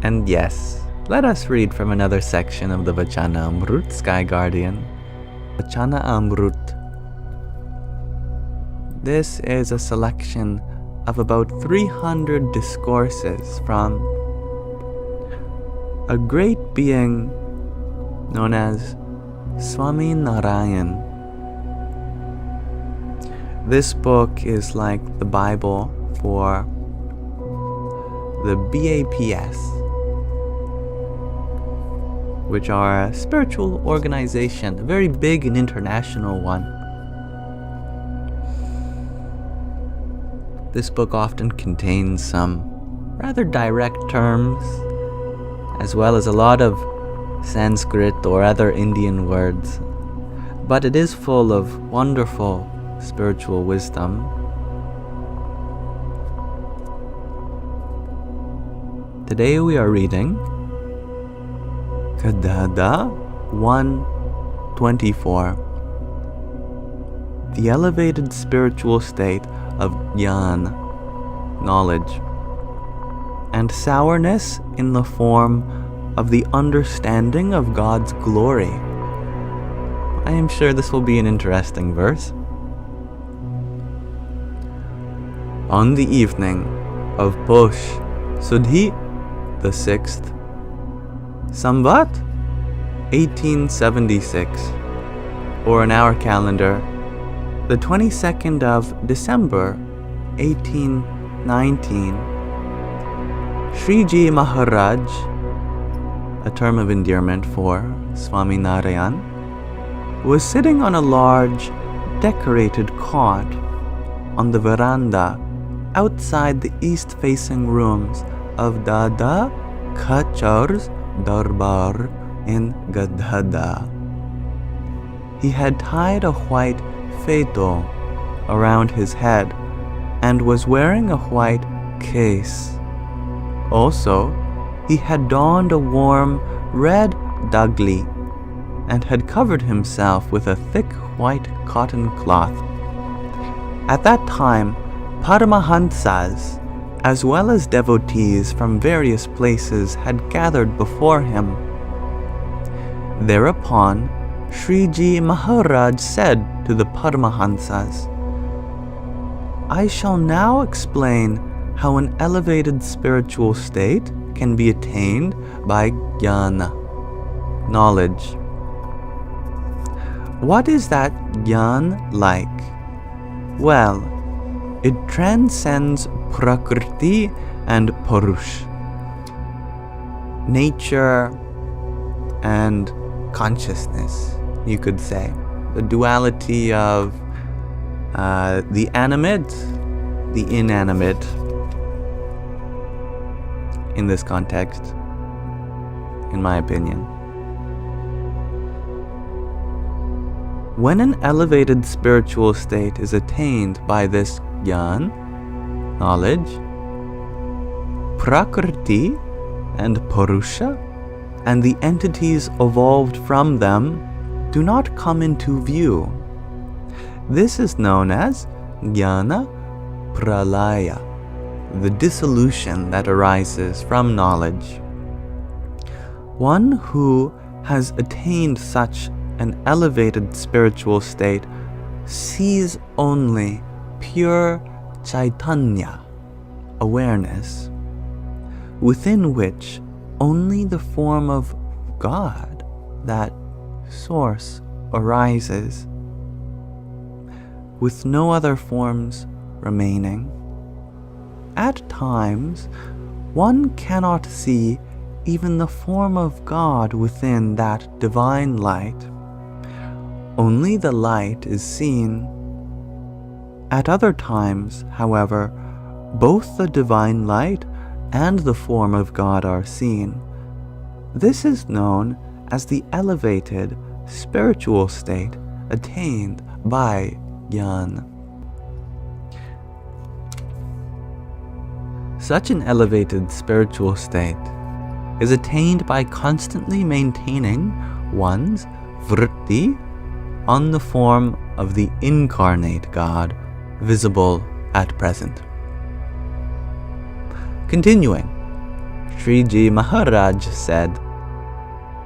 And yes, let us read from another section of the Vachanamrut, Sky Guardian. Vachanamrut. This is a selection of about 300 discourses from a great being known as Swami Narayan. This book is like the Bible for the BAPS, which are a spiritual organization, a very big and international one. This book often contains some rather direct terms, as well as a lot of Sanskrit or other Indian words, but it is full of wonderful spiritual wisdom. Today we are reading Gadhadā 1:24, the elevated spiritual state of Jnān, knowledge, and sourness in the form of the understanding of God's glory. I am sure this will be an interesting verse. On the evening of Posh Sudhi the 6th, Samvat 1876, or in our calendar, the 22nd of December 1819, Shriji Maharaj, a term of endearment for Swami Narayan, was sitting on a large, decorated cot on the veranda outside the east-facing rooms of Dada Khachar's Darbar in Gadhadā. He had tied a white feto around his head and was wearing a white case. Also, he had donned a warm red dagli and had covered himself with a thick white cotton cloth. At that time, Paramahansas, as well as devotees from various places, had gathered before him. Thereupon, Shriji Maharaj said to the Paramahansas, "I shall now explain how an elevated spiritual state can be attained by Jnana, knowledge. What is that Jnān like? Well, it transcends Prakriti and Purush, nature and consciousness, you could say. The duality of the animate, the inanimate, in this context, in my opinion. When an elevated spiritual state is attained by this Jnān, knowledge, Prakriti and Purusha, and the entities evolved from them do not come into view. This is known as Jnana Pralaya, the dissolution that arises from knowledge. One who has attained such an elevated spiritual state sees only pure Chaitanya, awareness, within which only the form of God, that source, arises, with no other forms remaining. At times, one cannot see even the form of God within that divine light. Only the light is seen. At other times, however, both the divine light and the form of God are seen. This is known as the elevated spiritual state attained by Jnān. Such an elevated spiritual state is attained by constantly maintaining one's vritti on the form of the incarnate God visible at present. Continuing, Sriji Maharaj said,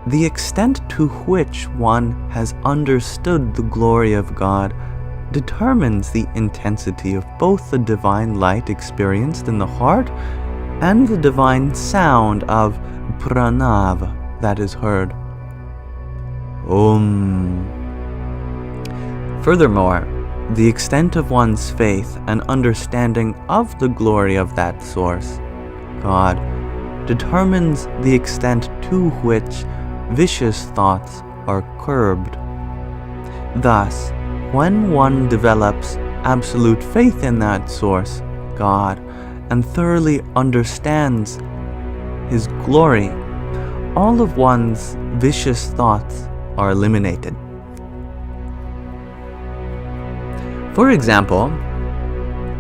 "The extent to which one has understood the glory of God determines the intensity of both the divine light experienced in the heart and the divine sound of pranav that is heard. Om." Furthermore, the extent of one's faith and understanding of the glory of that source, God, determines the extent to which vicious thoughts are curbed. Thus, when one develops absolute faith in that source, God, and thoroughly understands His glory, all of one's vicious thoughts are eliminated. For example,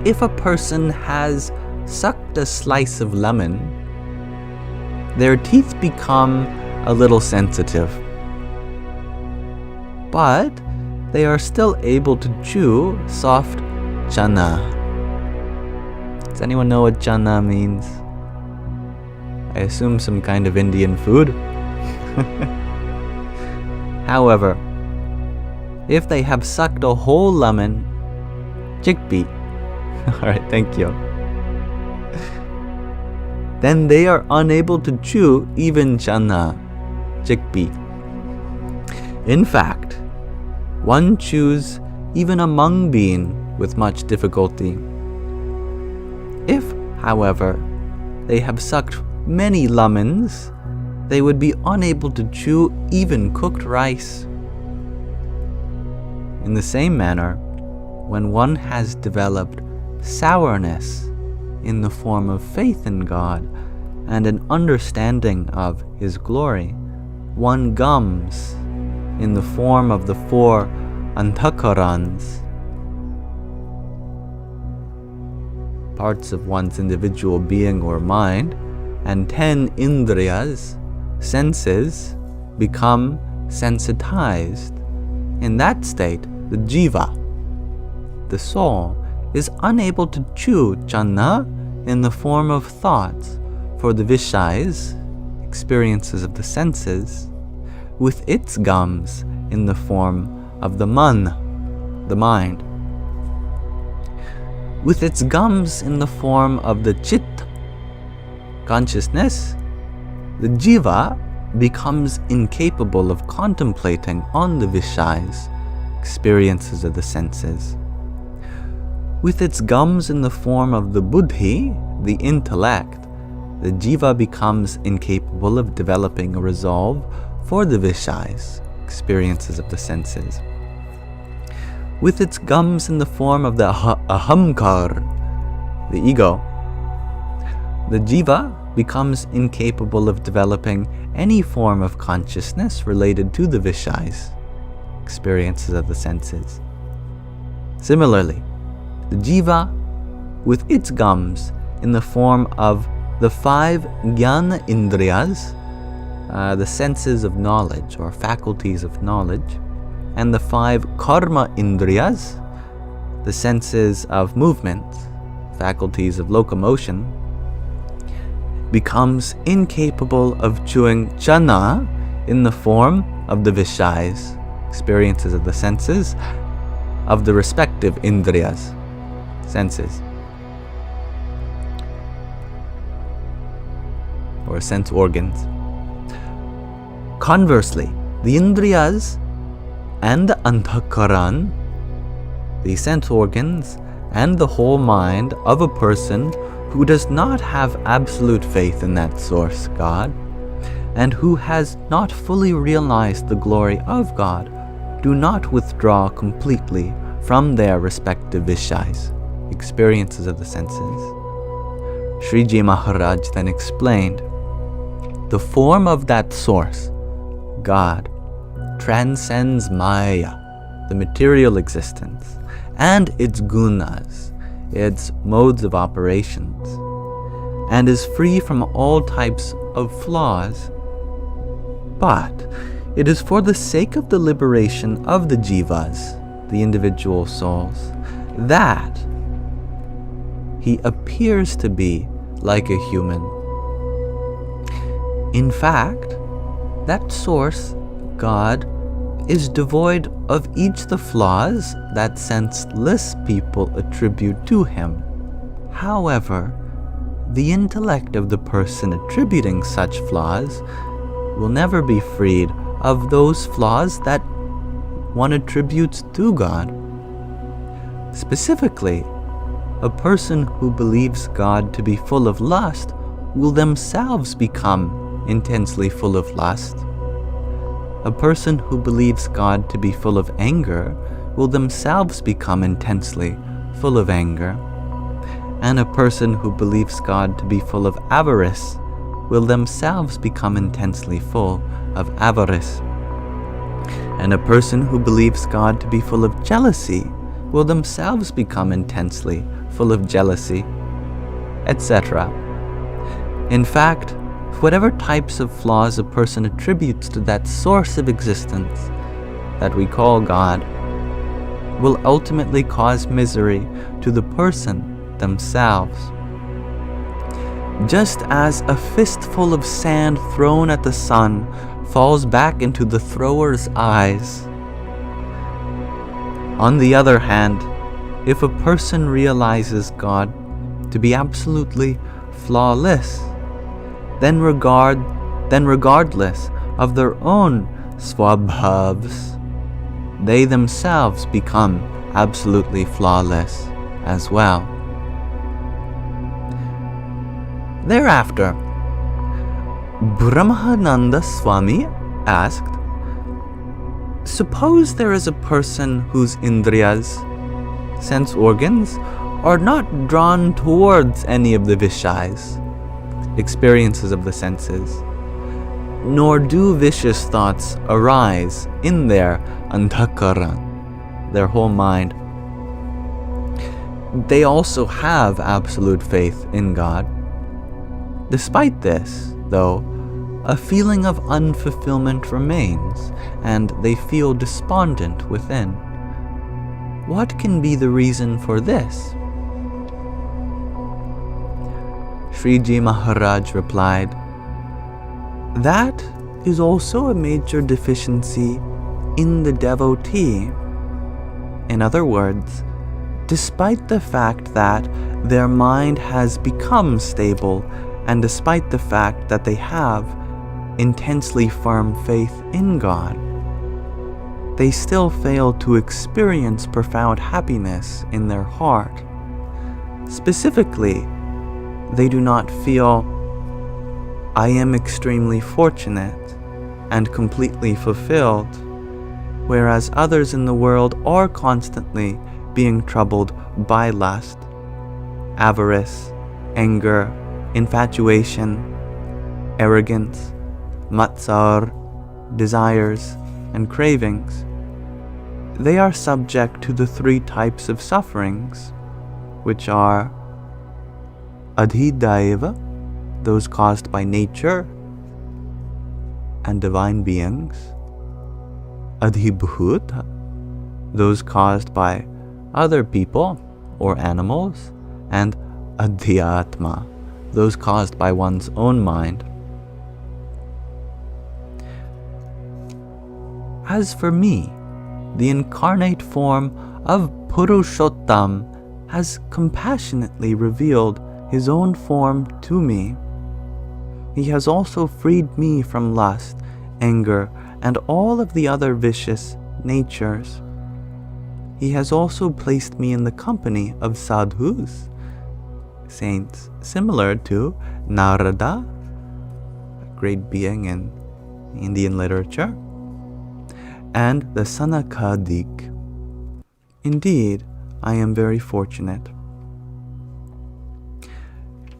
if a person has sucked a slice of lemon, their teeth become a little sensitive, but they are still able to chew soft Jnana. Does anyone know what Jnana means? I assume some kind of Indian food. However, if they have sucked a whole lemon, chickpea, alright, thank you, then they are unable to chew even Jnana, chickpea. In fact, one chews even a mung bean with much difficulty. If, however, they have sucked many lemons, they would be unable to chew even cooked rice. In the same manner, when one has developed sourness in the form of faith in God and an understanding of His glory, one gums in the form of the 4 anthakarans, parts of one's individual being or mind, and 10 indriyas, senses, become sensitized. In that state, the jiva, the soul, is unable to chew Jnana in the form of thoughts for the vishais, experiences of the senses, with its gums in the form of the man, the mind. With its gums in the form of the chit, consciousness, the jiva becomes incapable of contemplating on the vishais, experiences of the senses. With its gums in the form of the buddhi, the intellect, the jiva becomes incapable of developing a resolve for the vishais, experiences of the senses. With its gums in the form of the ahamkar, the ego, the jiva becomes incapable of developing any form of consciousness related to the vishais, experiences of the senses. Similarly, the jiva, with its gums in the form of the 5 jnana indriyas, the senses of knowledge or faculties of knowledge, and the 5 karma indriyas, the senses of movement, faculties of locomotion, becomes incapable of chewing Jnana in the form of the vishais, experiences of the senses, of the respective indriyas, senses, or sense organs. Conversely, the indriyas and the anthakaran, the sense organs and the whole mind of a person who does not have absolute faith in that source, God, and who has not fully realized the glory of God, do not withdraw completely from their respective vishais, experiences of the senses. Sriji Maharaj then explained, the form of that source, God, transcends Maya, the material existence, and its gunas, its modes of operations, and is free from all types of flaws. But it is for the sake of the liberation of the jivas, the individual souls, that he appears to be like a human. In fact, that source, God, is devoid of each the flaws that senseless people attribute to him. However, the intellect of the person attributing such flaws will never be freed of those flaws that one attributes to God. Specifically, a person who believes God to be full of lust will themselves become intensely full of lust. A person who believes God to be full of anger will themselves become intensely full of anger. And a person who believes God to be full of avarice will themselves become intensely full of avarice. And a person who believes God to be full of jealousy will themselves become intensely full of jealousy, etc. In fact, whatever types of flaws a person attributes to that source of existence that we call God will ultimately cause misery to the person themselves. Just as a fistful of sand thrown at the sun falls back into the thrower's eyes. On the other hand, if a person realizes God to be absolutely flawless, then regardless of their own swabhavs, they themselves become absolutely flawless as well. Thereafter, Brahmananda Swami asked, suppose there is a person whose indriyas, sense organs, are not drawn towards any of the vishayas, experiences of the senses, nor do vicious thoughts arise in their antakaran, their whole mind. They also have absolute faith in God. Despite this, though, a feeling of unfulfillment remains, and they feel despondent within. What can be the reason for this? Shriji Maharaj replied, that is also a major deficiency in the devotee. In other words, despite the fact that their mind has become stable, and despite the fact that they have intensely firm faith in God, they still fail to experience profound happiness in their heart. Specifically, they do not feel, I am extremely fortunate and completely fulfilled, whereas others in the world are constantly being troubled by lust, avarice, anger, infatuation, arrogance, matsar, desires, and cravings. They are subject to the three types of sufferings, which are adhidaiva, those caused by nature and divine beings, adhibhuta, those caused by other people or animals, and adhyatma, those caused by one's own mind. As for me, the incarnate form of Purushottam has compassionately revealed his own form to me. He has also freed me from lust, anger, and all of the other vicious natures. He has also placed me in the company of sadhus, saints similar to Narada, a great being in Indian literature, and the Sanakadik. Indeed, I am very fortunate.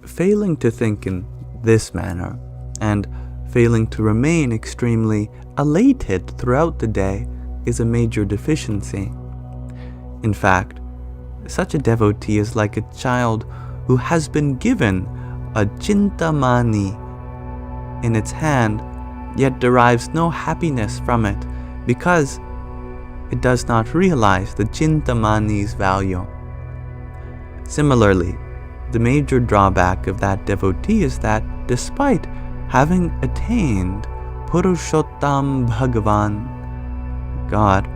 Failing to think in this manner, and failing to remain extremely elated throughout the day, is a major deficiency. In fact, such a devotee is like a child who has been given a chintamani in its hand, yet derives no happiness from it, because it does not realize the chintamani's value. Similarly, the major drawback of that devotee is that, despite having attained Purushottam Bhagavan, God,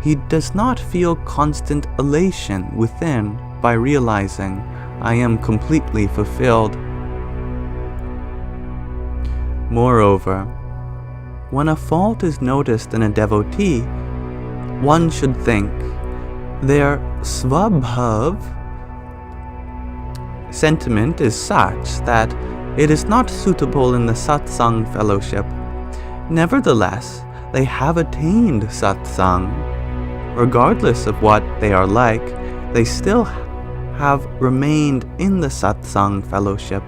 he does not feel constant elation within by realizing, I am completely fulfilled. Moreover, when a fault is noticed in a devotee, one should think their svabhav sentiment is such that it is not suitable in the satsang fellowship. Nevertheless, they have attained satsang. Regardless of what they are like, they still have remained in the satsang fellowship.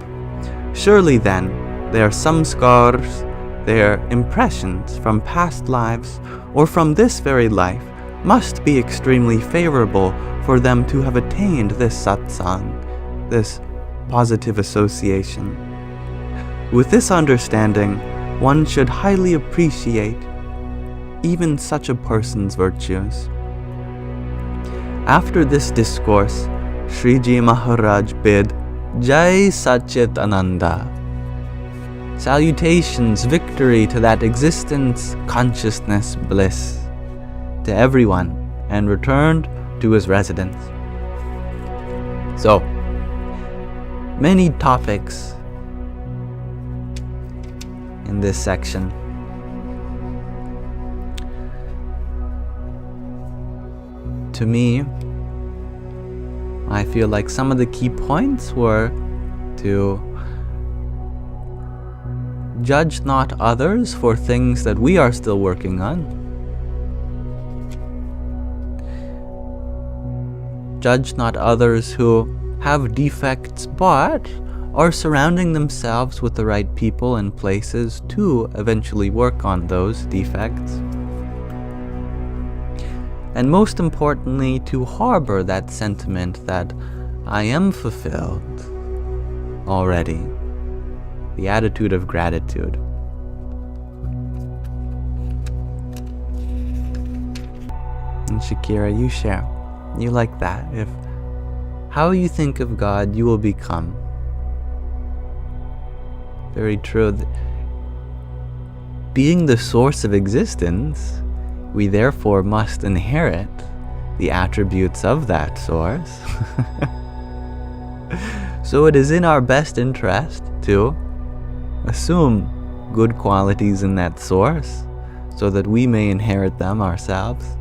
Surely then, their samskars, their impressions from past lives or from this very life, must be extremely favorable for them to have attained this satsang, this positive association. With this understanding, one should highly appreciate even such a person's virtues. After this discourse, Sriji Maharaj bid Jai Satchit Ananda. Salutations, victory to that existence, consciousness, bliss, to everyone, and returned to his residence. So, many topics in this section. To me, I feel like some of the key points were to judge not others for things that we are still working on. Judge not others who have defects but are surrounding themselves with the right people and places to eventually work on those defects. And most importantly, to harbor that sentiment that I am fulfilled already. The attitude of gratitude. And Shakira, you share. You like that. If how you think of God, you will become. Very true. Being the source of existence, we therefore must inherit the attributes of that source. So it is in our best interest to assume good qualities in that source so that we may inherit them ourselves.